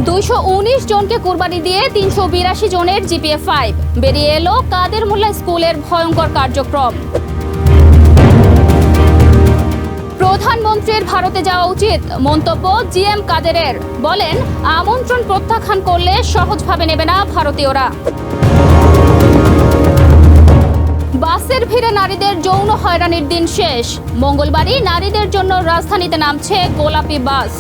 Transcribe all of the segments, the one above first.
219 জনকে কুরবানি দিয়ে 382 জনের GPA-5 বেরিয়ে এলো কাদের মোল্লা স্কুলের ভয়ঙ্কর কার্যক্রম। প্রধানমন্ত্রীর ভারতে যাওয়া উচিত মন্তব্য GM কাদেরের, বলেন আমন্ত্রণ প্রত্যাখ্যান করলে সহজভাবে নেবে না ভারতীয়রা। বাসের ভিড়ে নারীদের যৌন হয়রানির দিন শেষ, মঙ্গলবারই নারীদের জন্য রাজধানীতে নামছে গোলাপি বাস।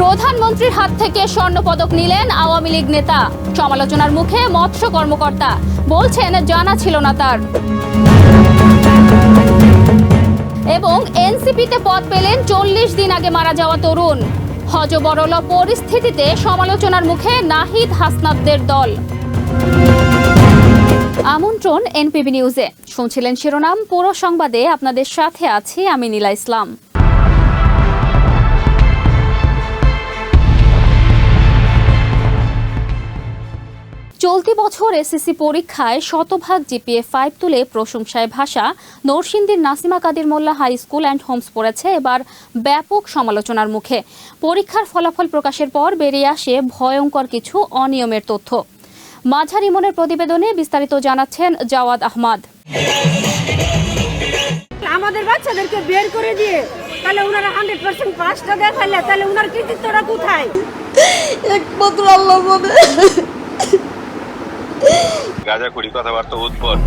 প্রধানমন্ত্রীর হাত থেকে স্বর্ণপদক নিলেন আওয়ামী লীগ নেতা, সমালোচনার মুখে মৎস্য কর্মকর্তা, বলছেন জানা ছিল না তার। এবং এনসিপিতে পদ পেলেন 40 দিন আগে মারা যাওয়া তরুণ, হযবরল পরিস্থিতিতে সমালোচনার মুখে নাহিদ হাসনাতদের দল। আমন্ত্রণ এনপিবি নিউজে, শুনছিলেন শিরোনাম, পুরো সংবাদে আপনাদের সাথে আছি আমি নীলা ইসলাম। চলতি বছর এসএসসি পরীক্ষায় শতভাগ GPA-5 তুলে প্রশংসায় ভাষা নরসিংদীর নাসিমা কাদের মোল্লা হাই স্কুল অ্যান্ড হোমস পড়েছে এবার ব্যাপক সমালোচনার মুখে। পরীক্ষার ফলাফল প্রকাশের পর বেরিয়ে আসে ভয়ঙ্কর কিছু অনিয়মের তথ্য। মাঝার ইমনের প্রতিবেদনে বিস্তারিত জানাচ্ছেন জাওয়াদ আহমদ। আমাদের বাচ্চাদেরকে বের করে দিয়ে তাহলে ওনারা 100% পাসটা দেখাইলে তাহলে ওনার কৃতিত্বটা কোথায়? একমাত্র আল্লাহ জানে। গাঁজাখুরি কথাবার্তা উদ্ভট।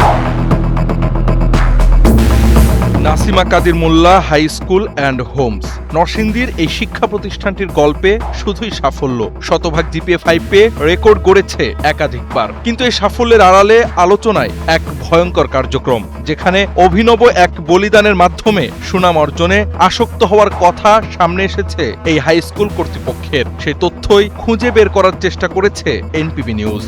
নাসিমা কাদের মোল্লা হাই স্কুল অ্যান্ড হোমস নরসিংদীর এই শিক্ষা প্রতিষ্ঠানটির গল্পে শুধুই সাফল্য। শতভাগ GPA-5 পেয়ে রেকর্ড গড়েছে একাধিকবার, কিন্তু এই সাফল্যের আড়ালে আলোচনায় এক ভয়ঙ্কর কার্যক্রম, যেখানে অভিনব এক বলিদানের মাধ্যমে সুনাম অর্জনে আসক্ত হওয়ার কথা সামনে এসেছে এই হাই স্কুল কর্তৃপক্ষের। সেই তথ্যই খুঁজে বের করার চেষ্টা করেছে এনপিবি নিউজ।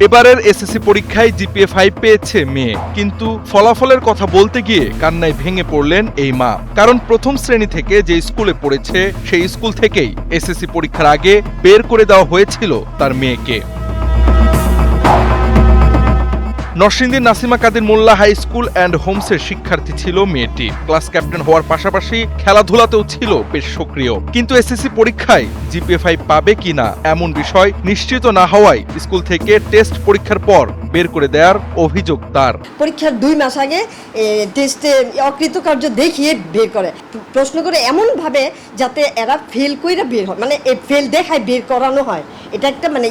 এবারের এসএসসি পরীক্ষায় GPA-5 পেয়েছে মেয়ে, কিন্তু ফলাফলের কথা বলতে গিয়ে কান্নায় ভেঙে পড়লেন এই মা। কারণ প্রথম শ্রেণী থেকে যে স্কুলে পড়েছে সেই স্কুল থেকেই এসএসসি পরীক্ষার আগে বের করে দেওয়া হয়েছিল তার মেয়েকে। নরসিংদীর নাসিমা কাদের মোল্লা হাই স্কুল অ্যান্ড হোমসের শিক্ষার্থী ছিল মেয়েটি। ক্লাস ক্যাপ্টেন হওয়ার পাশাপাশি খেলাধুলাতেও ছিল বেশ সক্রিয়, কিন্তু এসএসসি পরীক্ষায় GPA-5 পাবে কিনা এমন বিষয় নিশ্চিত না হওয়ায় স্কুল থেকে টেস্ট পরীক্ষার পর বের করে দেওয়ার অভিযোগ তার। পরীক্ষার 2 মাস আগে টেস্টে অকৃতকার্য দেখিয়ে বের করে, প্রশ্ন করে এমন ভাবে যাতে এরা ফেল কইরা বের হয়, মানে ফেল দেখায় বের করানো হয়। এটা একটা মানে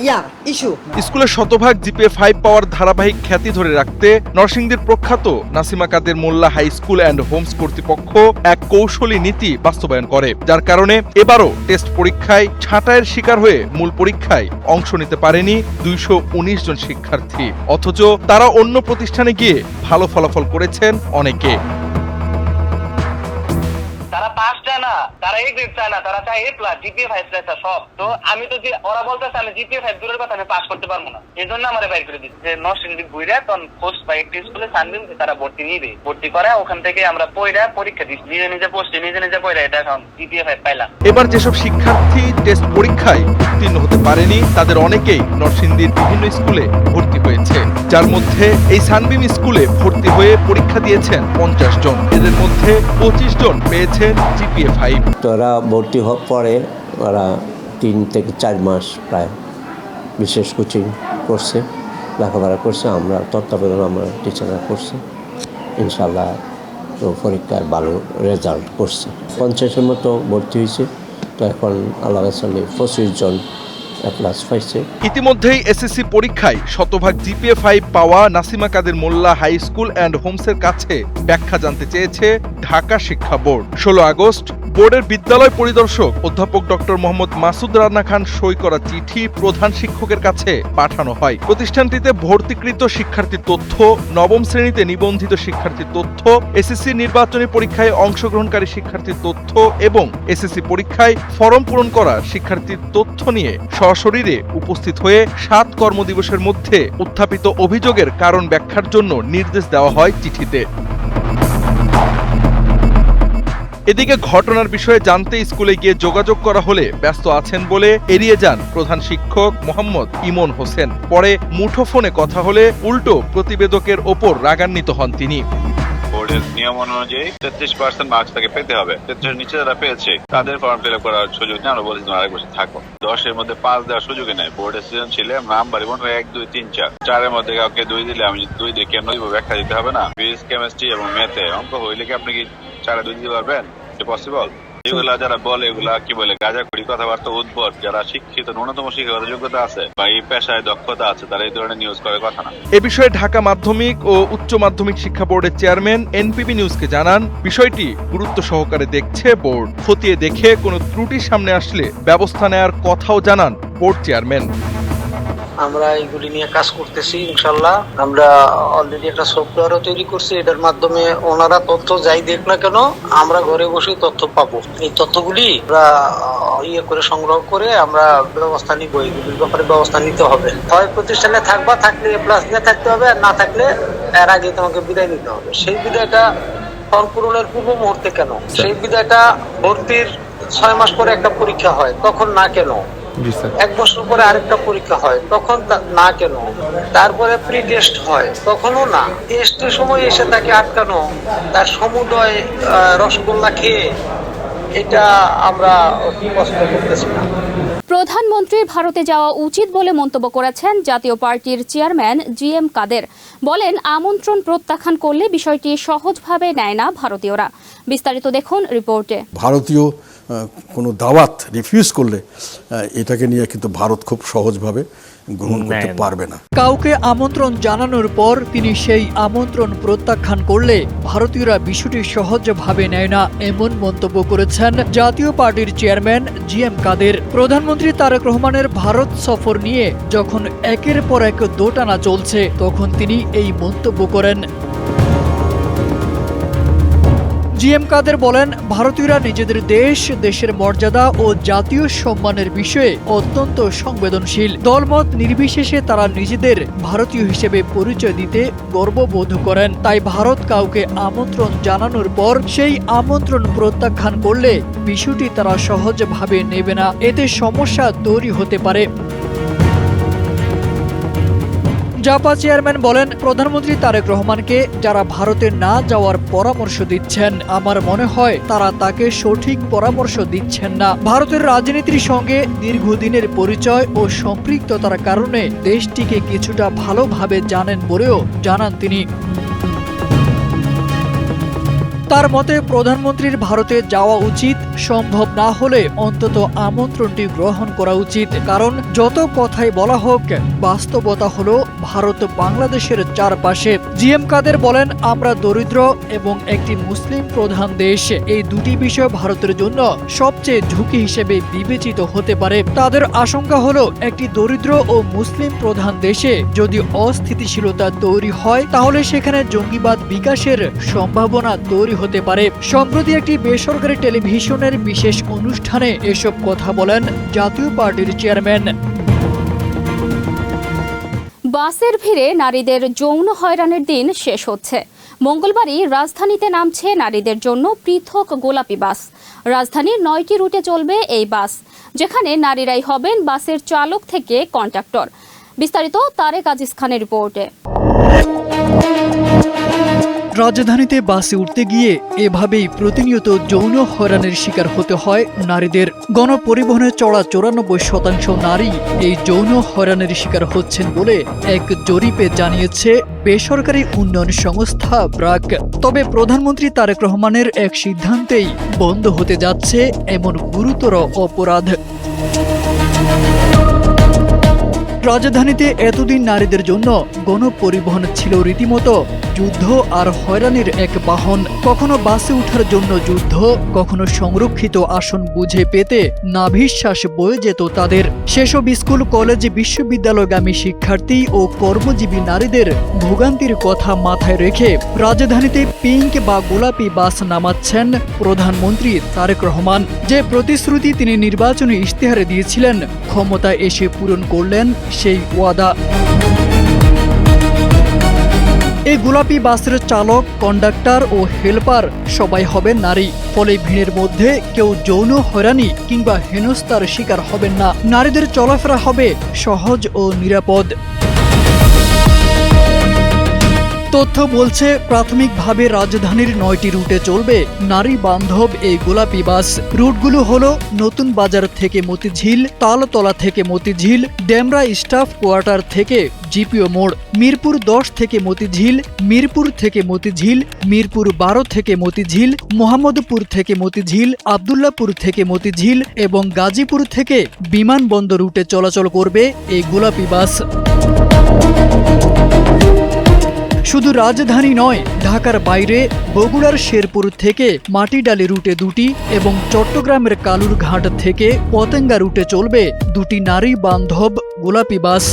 ইস্যু। স্কুলের শতভাগ GPA-5 পাওয়ার ধারাবাহিক খ্যাতি ধরে রাখতে নরসিংদীর প্রখ্যাত নাসিমা কাদের মোল্লা হাই স্কুল অ্যান্ড হোমস কর্তৃপক্ষ এক কৌশলী নীতি বাস্তবায়ন করে, যার কারণে এবারও টেস্ট পরীক্ষায় ছাঁটাইয়ের শিকার হয়ে মূল পরীক্ষায় অংশ নিতে পারেনি 219 জন শিক্ষার্থী, অথচ তারা অন্য প্রতিষ্ঠানে গিয়ে ভালো ফলাফল করেছেন অনেকে। তারা পাস চায় না, তারা A গ্রেড চায় না, তারা চায় A+, GPA-5 চায় সব। তো আমি তো যে ওরা বলতেছে আমি GPA-5 দূরের কথা আমি পাস করতে পারবো না, এই জন্য আমার বাইর করে দিচ্ছে যে নরসিংদী বুইরা তখন খোঁজ পাই একটি স্কুলে সানবিম তারা ভর্তি নিবে, ভর্তি করে ওখান থেকে আমরা পড়া পরীক্ষা দিচ্ছি, নিজে পোস্টে নিজে পড়া এটা এখন GPA-5 পাইলাম। এবার যেসব শিক্ষার্থী টেস্ট পরীক্ষায় উত্তীর্ণ হতে পারেনি তাদের অনেকেই নরসিংদীর বিভিন্ন স্কুলে ভর্তি হয়েছে, যার মধ্যে এই সানবিম স্কুলে ভর্তি হয়ে পরীক্ষা দিয়েছেন 50 জন। এদের মধ্যে 25 জন পেয়েছেন GPA-5। ওরা ভর্তি হওয়ার পরে ওরা 3 থেকে 4 মাস প্রায় বিশেষ কোচিং করছে, লেখাপড়া করছে, আমরা তত্ত্বাবধান আমরা টিচাররা করছে, ইনশাল্লাহ তো পরীক্ষায় ভালো রেজাল্ট করছে। 50-এর মতো ভর্তি হয়েছে, তো এখন আল্লাহ 25 জন ক্লাস পাইছে। ইতিমধ্যেই এসএসসি পরীক্ষায় শতভাগ GPA-5 পাওয়া নাসিমা কাদের মোল্লা হাই স্কুল অ্যান্ড হোমসের কাছে ব্যাখ্যা জানতে চেয়েছে ঢাকা শিক্ষা বোর্ড। 16 আগস্ট বোর্ডের বিদ্যালয় পরিদর্শক অধ্যাপক ডক্টর মোহাম্মদ মাসুদ রানা খান সই করা চিঠি প্রধান শিক্ষকের কাছে পাঠানো হয়। প্রতিষ্ঠানটিতে ভর্তিকৃত শিক্ষার্থীর তথ্য, নবম শ্রেণীতে নিবন্ধিত শিক্ষার্থীর তথ্য, এসএসসি নির্বাচনী পরীক্ষায় অংশগ্রহণকারী শিক্ষার্থীর তথ্য এবং এসএসসি পরীক্ষায় ফরম পূরণ করা শিক্ষার্থীর তথ্য নিয়ে সশরীরে উপস্থিত হয়ে 7 কর্মদিবসের মধ্যে উত্থাপিত অভিযোগের কারণ ব্যাখ্যার জন্য নির্দেশ দেওয়া হয় চিঠিতে। এদিকে ঘটনার বিষয়ে জানতে স্কুলে গিয়ে যোগাযোগ করা হলে ব্যস্ত আছেন বলে এড়িয়ে যান প্রধান শিক্ষক মোহাম্মদ ইমন হোসেন। পরে মুঠোফোনে কথা হলে উল্টো প্রতিবেদকের ওপর রাগান্বিত হন তিনি। বোর্ডের নিয়ম অনুযায়ী 33% মার্কস তাকে পেতে হবে। 33 নিচে যারা পেয়েছে তাদের ফর্ম ফিল আপ করার সুযোগ নেই। আমরা বলেছি আরেক বছর থাকো। 10-এর মধ্যে 5 দেওয়ার সুযোগই নেই। বোর্ডের সিজন ছিল নাম্বার 1 2 3 4 4-এর মধ্যে কাউকে 2 দিলে আমি 2 দিয়ে কেন দিব ব্যাখ্যা দিতে হবে না। ফিজিক্স, কেমিস্ট্রি এবং ম্যাথে অঙ্ক হইলে কি আপনি কি 4-এ 2 দিতে পারবেন? এটা পসিবল? এগুলা যারা বলে এগুলা কি বলে গাঁজাখুরি কথাবার্তা উদ্ভট, যারা শিক্ষিত ন্যূনতম শিক্ষাগত যোগ্যতা আছে বা এই পেশায় দক্ষতা আছে তারা এই ধরনের নিউজ করে কথা না। এ বিষয়ে ঢাকা মাধ্যমিক ও উচ্চ মাধ্যমিক শিক্ষা বোর্ডের চেয়ারম্যান এনপিবি নিউজকে জানান, বিষয়টি গুরুত্ব সহকারে দেখছে বোর্ড। খতিয়ে দেখে কোনো ত্রুটি সামনে আসলে ব্যবস্থা নেওয়ার কথাও জানান বোর্ড চেয়ারম্যান। আমরা এইগুলি নিয়ে কাজ করতেছি ইনশাল্লাহ। আমরা অলরেডি একটা সফটওয়্যারও তৈরি করছি, এটার মাধ্যমে ওনারা তথ্য যাই দেখ না কেন আমরা ঘরে বসে তথ্য পাবো। এই তথ্যগুলি আমরা করে সংগ্রহ করে আমরা ব্যবস্থা নিব। এইগুলির ব্যাপারে ব্যবস্থা নিতে হবে। হয় প্রতিষ্ঠানে থাকবা, থাকলে প্লাস নিয়ে থাকতে হবে, আর না থাকলে এর আগে তোমাকে বিদায় নিতে হবে। সেই বিদায়টা ফর্ম পূরণের পূর্ব মুহূর্তে কেন? সেই বিদায়টা ভর্তির 6 মাস পরে একটা পরীক্ষা হয়, তখন না কেন? 1 বছর পরে আরেকটা পরীক্ষা হয়, তখন না কেন? তারপরে প্রি টেস্ট হয়, তখনও না। টেস্টের সময় এসে তাকে আটকানো, তার সমুদয় রসগোল্লা খেয়ে, এটা আমরা পছন্দ করতেছি না। প্রধানমন্ত্রীর ভারতে যাওয়া উচিত বলে মন্তব্য করেছেন জাতীয় পার্টির চেয়ারম্যান জিএম কাদের। বলেন, আমন্ত্রণ প্রত্যাখ্যান করলে বিষয়টি সহজভাবে নেয় না ভারতীয়রা। বিস্তারিত দেখুন রিপোর্টে। ভারতীয় কোনো দাওয়াত রিফিউজ করলে এটাকে নিয়ে কিন্তু ভারত খুব সহজভাবে গ্রহণ করতে পারবে না। কাউকে আমন্ত্রণ জানানোর পর তিনি সেই আমন্ত্রণ প্রত্যাখ্যান করলে ভারতীয়রা বিষয়টি সহজভাবে নেয় না, এমন মন্তব্য করেছেন জাতীয় পার্টির চেয়ারম্যান জিএম কাদের। প্রধানমন্ত্রী তারেক রহমানের ভারত সফর নিয়ে যখন একের পর এক দোটানা চলছে, তখন তিনি এই মন্তব্য করেন। জিএম কাদের বলেন, ভারতীয়রা নিজেদের দেশের মর্যাদা ও জাতীয় সম্মানের বিষয়ে অত্যন্ত সংবেদনশীল। দলমত নির্বিশেষে তারা নিজেদের ভারতীয় হিসেবে পরিচয় দিতে গর্ববোধ করেন। তাই ভারত কাউকে আমন্ত্রণ জানানোর পর সেই আমন্ত্রণ প্রত্যাখ্যান করলে বিষয়টি তারা সহজভাবে নেবে না, এতে সমস্যা তৈরি হতে পারে। জাপা চেয়ারম্যান বলেন, প্রধানমন্ত্রী তারেক রহমানকে যারা ভারতে না যাওয়ার পরামর্শ দিচ্ছেন, আমার মনে হয় তারা তাকে সঠিক পরামর্শ দিচ্ছেন না। ভারতের রাজনীতির সঙ্গে দীর্ঘদিনের পরিচয় ও সম্পৃক্ততার কারণে দেশটিকে কিছুটা ভালোভাবে জানেন বলেও জানান তিনি। তার মতে প্রধানমন্ত্রীর ভারতে যাওয়া উচিত, সম্ভব না হলে অন্তত আমন্ত্রণটি গ্রহণ করা উচিত। কারণ যত কথাই বলা হোক, বাস্তবতা হলো ভারত বাংলাদেশের চারপাশে। জিএম কাদের বলেন, আমরা দরিদ্র এবং একটি মুসলিম প্রধান দেশ, এই দুটি বিষয় ভারতের জন্য সবচেয়ে ঝুঁকি হিসেবে বিবেচিত হতে পারে। তাদের আশঙ্কা হলো একটি দরিদ্র ও মুসলিম প্রধান দেশে যদি অস্থিতিশীলতা তৈরি হয়, তাহলে সেখানে জঙ্গিবাদ বিকাশের সম্ভাবনা তৈরি হতে পারে। সম্প্রতি একটি বেসরকারি টেলিভিশনের বিশেষ অনুষ্ঠানে এসব কথা বলেন জাতীয় পার্টির চেয়ারম্যান। বাসের ভিড়ে নারীদের যৌন হয়রানির দিন শেষ হচ্ছে। মঙ্গলবারই রাজধানীতে নামছে নারীদের জন্য পৃথক গোলাপি বাস। রাজধানীর 9টি রুটে চলবে এই বাস, যেখানে নারীরাই হবেন বাসের চালক থেকে কন্ডাক্টর। বিস্তারিত তারেক আজিজ খানের রিপোর্টে। রাজধানীতে বাসে উঠতে গিয়ে এভাবেই প্রতিনিয়ত যৌন হয়রানির শিকার হতে হয় নারীদের। গণপরিবহনে চড়া 94% নারী এই যৌন হয়রানির শিকার হচ্ছেন বলে এক জরিপে জানিয়েছে বেসরকারি উন্নয়ন সংস্থা ব্রাক। তবে প্রধানমন্ত্রী তারেক রহমানের এক সিদ্ধান্তেই বন্ধ হতে যাচ্ছে এমন গুরুতর অপরাধ। রাজধানীতে এতদিন নারীদের জন্য গণপরিবহন ছিল রীতিমতো যুদ্ধ আর হয়রানির এক বাহন। কখনো বাসে ওঠার জন্য যুদ্ধ, কখনো সংরক্ষিত আসন বুঝে পেতে নাভিশ্বাস বয়ে যেত তাদের। সেসব স্কুল, কলেজ, বিশ্ববিদ্যালয়গামী শিক্ষার্থী ও কর্মজীবী নারীদের ভোগান্তির কথা মাথায় রেখে রাজধানীতে পিঙ্ক বা গোলাপি বাস নামাচ্ছেন প্রধানমন্ত্রী তারেক রহমান। যে প্রতিশ্রুতি তিনি নির্বাচনী ইশতেহারে দিয়েছিলেন, ক্ষমতা এসে পূরণ করলেন সেই ওয়াদা। এই গোলাপি বাসের চালক, কন্ডাক্টর ও হেল্পার সবাই হবেন নারী। ফলে ভিড়ের মধ্যে কেউ যৌন হয়রানি কিংবা হেনস্থার শিকার হবেন না। নারীদের চলাফেরা হবে সহজ ও নিরাপদ। তথ্য বলছে প্রাথমিকভাবে রাজধানীর 9টি রুটে চলবে নারী বান্ধব এই গোলাপি বাস। রুটগুলো হলো নতুন বাজার থেকে মতিঝিল, তালতলা থেকে মতিঝিল, ডেমরা স্টাফ কোয়ার্টার থেকে জিপিও মোড়, মিরপুর 10 থেকে মতিঝিল, মিরপুর থেকে মতিঝিল, মিরপুর 12 থেকে মতিঝিল, মোহাম্মদপুর থেকে মতিঝিল, আব্দুল্লাহপুর থেকে মতিঝিল এবং গাজীপুর থেকে বিমানবন্দর রুটে চলাচল করবে এই গোলাপি বাস। শুধু রাজধানী নয়, ঢাকার বাইরে বগুড়ার শেরপুর থেকে মাটিডালি রুটে 2টি এবং চট্টগ্রামের কালুরঘাট থেকে পতেঙ্গা রুটে চলবে 2টি নারী বান্ধব গোলাপি বাস।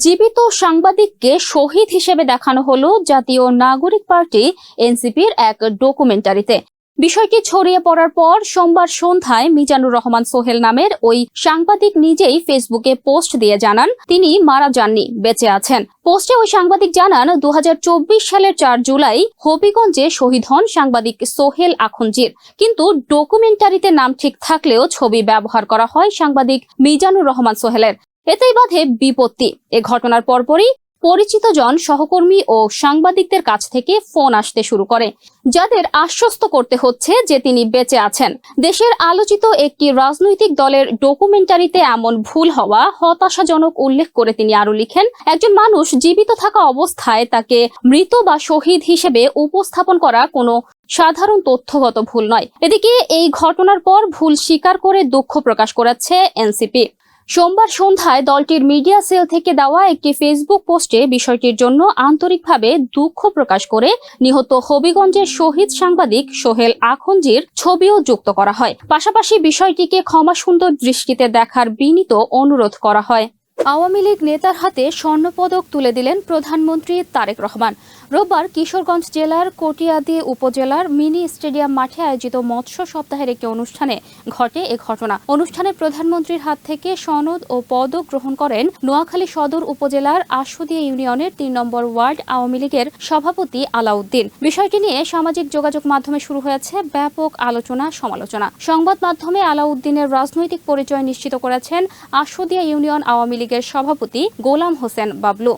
জীবিত সাংবাদিককে শহীদ হিসেবে দেখানো হলো জাতীয় নাগরিক পার্টি এনসিপির এক ডকুমেন্টারিতে। বিষয়টি ছড়িয়ে পড়ার পর সোমবার সন্ধ্যায় মিজানুর রহমান সোহেল নামের ওই সাংবাদিক নিজেই ফেসবুকে পোস্ট দিয়ে জানান তিনি মারা যাননি, বেঁচে আছেন। পোস্টে ওই সাংবাদিক জানান 2024 সালের 4 জুলাই হবিগঞ্জে শহীদ হন সাংবাদিক সোহেল আখুনজির, কিন্তু ডকুমেন্টারিতে নাম ঠিক থাকলেও ছবি ব্যবহার করা হয় সাংবাদিক মিজানুর রহমান সোহেলের। এতেই বাধে বিপত্তি। এ ঘটনার পরপরই পরিচিত জন, সহকর্মী ও সাংবাদিকদের কাছ থেকে ফোন আসতে শুরু করে, যাদের আশ্বস্ত করতে হচ্ছে যে তিনি বেঁচে আছেন। দেশের আলোচিত একটি রাজনৈতিক দলের ডকুমেন্টারিতে এমন ভুল হওয়া হতাশাজনক উল্লেখ করে তিনি আরো লিখেন, একজন মানুষ জীবিত থাকা অবস্থায় তাকে মৃত বা শহীদ হিসেবে উপস্থাপন করা কোনো সাধারণ তথ্যগত ভুল নয়। এদিকে এই ঘটনার পর ভুল স্বীকার করে দুঃখ প্রকাশ করেছে এনসিপি। সোমবার সন্ধ্যায় দলটির মিডিয়া সেল থেকে দেওয়া একটি ফেসবুক পোস্টে বিষয়টির জন্য আন্তরিকভাবে দুঃখ প্রকাশ করে নিহত হবিগঞ্জের শহীদ সাংবাদিক সোহেল আখুনজির ছবিও যুক্ত করা হয়। পাশাপাশি বিষয়টিকে ক্ষমাসুন্দর দৃষ্টিতে দেখার বিনীত অনুরোধ করা হয়। আওয়ামী লীগ নেতার হাতে স্বর্ণপদক তুলে দিলেন প্রধানমন্ত্রী তারেক রহমান। রোববার কিশোরগঞ্জ জেলার কটিয়াদি উপজেলার মিনি স্টেডিয়াম মাঠে আয়োজিত মৎস্য সপ্তাহের একটি অনুষ্ঠানে ঘটে এ ঘটনা। অনুষ্ঠানে প্রধানমন্ত্রীর হাত থেকে সনদ ও পদক গ্রহণ করেন নোয়াখালী সদর উপজেলার আশুদিয়া ইউনিয়নের 3 নম্বর ওয়ার্ড আওয়ামী লীগের সভাপতি আলাউদ্দিন। বিষয়টি নিয়ে সামাজিক যোগাযোগ মাধ্যমে শুরু হয়েছে ব্যাপক আলোচনা সমালোচনা। সংবাদ মাধ্যমে আলাউদ্দিনের রাজনৈতিক পরিচয় নিশ্চিত করেছেন আশুদিয়া ইউনিয়ন আওয়ামী লীগের সভাপতি গোলাম হোসেন বাবলু।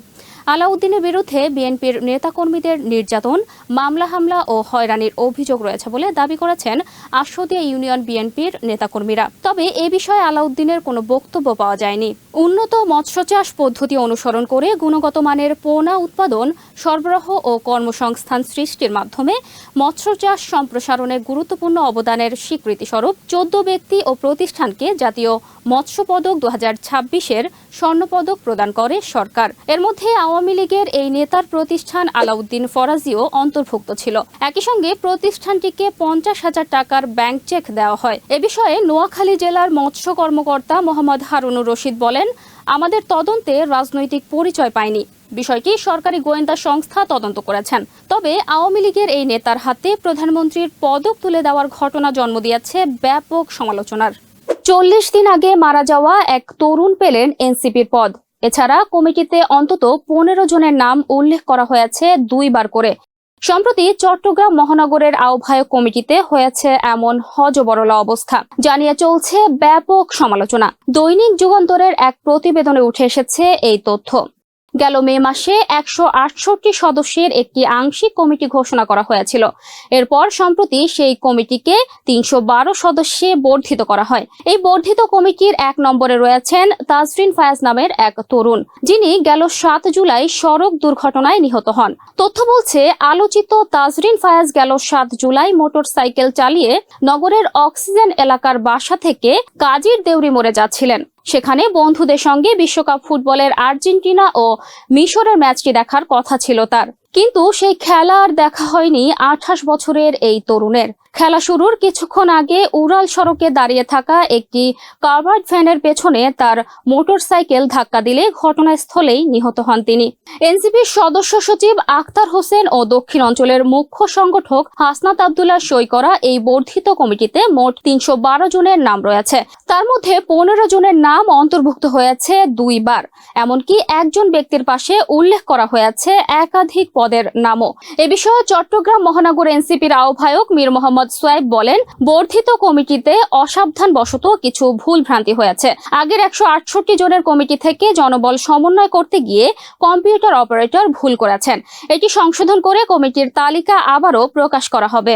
আলাউদ্দিনের বিরুদ্ধে বিএনপির নেতাকর্মীদের নির্যাতন, মামলা হামলা ও হয়রানির অভিযোগ রয়েছে বলে দাবি করেছেন আশুদিয়া ইউনিয়ন বিএনপির নেতাকর্মীরা। তবে এ বিষয়ে আলাউদ্দিনের কোনো বক্তব্য পাওয়া যায়নি। উন্নত মৎস্য চাষ পদ্ধতি অনুসরণ করে গুণগত মানের পোনা উৎপাদন, সরবরাহ ও কর্মসংস্থান সৃষ্টির মাধ্যমে মৎস্য চাষ সম্প্রসারণে গুরুত্বপূর্ণ অবদানের স্বীকৃতিস্বরূপ 14 ব্যক্তি ও প্রতিষ্ঠানকে জাতীয় মৎস্য পদক 2026-এর স্বর্ণপদক প্রদান করে সরকার। এর মধ্যে আওয়ামী লীগের এই নেতার প্রতিষ্ঠান আলাউদ্দিন ফরাজিও অন্তর্ভুক্ত ছিল। একই সঙ্গে প্রতিষ্ঠানটিকে 50,000 টাকার ব্যাংক চেক দেওয়া হয়। এ বিষয়ে নোয়াখালী জেলার মৎস্য কর্মকর্তা মোহাম্মদ হারুনুর রশিদ বলেন, আমাদের তদন্তে রাজনৈতিক পরিচয় পায়নি। বিষয়টি সরকারি গোয়েন্দা সংস্থা তদন্ত করেছেন। তবে আওয়ামী লীগের এই নেতার হাতে প্রধানমন্ত্রীর পদক তুলে দেওয়ার ঘটনা জন্ম দিয়েছে ব্যাপক সমালোচনার। 40 দিন আগে মারা যাওয়া এক তরুণ পেলেন এনসিপির পদ। এছাড়া কমিটিতে অন্তত 15 জনের নাম উল্লেখ করা হয়েছে 2 বার করে। সম্প্রতি চট্টগ্রাম মহানগরের আহ্বায়ক কমিটিতে হয়েছে এমন হযবরল অবস্থা, জানিয়ে চলছে ব্যাপক সমালোচনা। দৈনিক যুগান্তরের এক প্রতিবেদনে উঠে এসেছে এই তথ্য। গেল মে মাসে 168 সদস্যের একটি আংশিক কমিটি ঘোষণা করা হয়েছিল। এরপর সম্প্রতি সেই কমিটিকে 312 সদস্যে বর্ধিত করা হয়। এই বর্ধিত কমিটির 1 নম্বরে রয়েছেন তাজরিন ফায়াজ নামের এক তরুণ, যিনি গেল 7 জুলাই সড়ক দুর্ঘটনায় নিহত হন। তথ্য বলছে, আলোচিত তাজরিন ফায়াজ গেল 7 জুলাই মোটরসাইকেল চালিয়ে নগরের অক্সিজেন এলাকার বাসা থেকে কাজীর দেউরি মোড়ে যাচ্ছিলেন। সেখানে বন্ধুদের সঙ্গে বিশ্বকাপ ফুটবলের আর্জেন্টিনা ও মিশরের ম্যাচটি দেখার কথা ছিল তার, কিন্তু সেই খেলা আর দেখা হয়নি 28 বছরের এই তরুণের। খেলা শুরুর কিছুক্ষণ আগে উড়াল সড়কে দাঁড়িয়ে থাকা একটি কাভার্ড ভ্যানের পেছনে তার মোটরসাইকেল ধাক্কা দিলে ঘটনাস্থলেই নিহত হন তিনি। এনসিপির সদস্য সচিব আখতার হোসেন ও দক্ষিণ অঞ্চলের মুখ্য সংগঠক হাসনাত আব্দুল্লাহ সই করা এই বর্ধিত কমিটিতে মোট 312 জনের নাম রয়েছে। তার মধ্যে 15 জনের নাম অন্তর্ভুক্ত হয়েছে 2 বার। এমনকি একজন ব্যক্তির পাশে উল্লেখ করা হয়েছে একাধিক পদের নামও। এ বিষয়ে চট্টগ্রাম মহানগর এনসিপির আহ্বায়ক মীর মোহাম্মদ সোয়াইব বলেন, বর্ধিত কমিটিতে অসাবধানবশত কিছু ভুল ভ্রান্তি হয়েছে। আগের 168 জনের কমিটি থেকে জনবল সমন্বয় করতে গিয়ে কম্পিউটার অপারেটর ভুল করেছেন। এটি সংশোধন করে কমিটির তালিকা আবারও প্রকাশ করা হবে।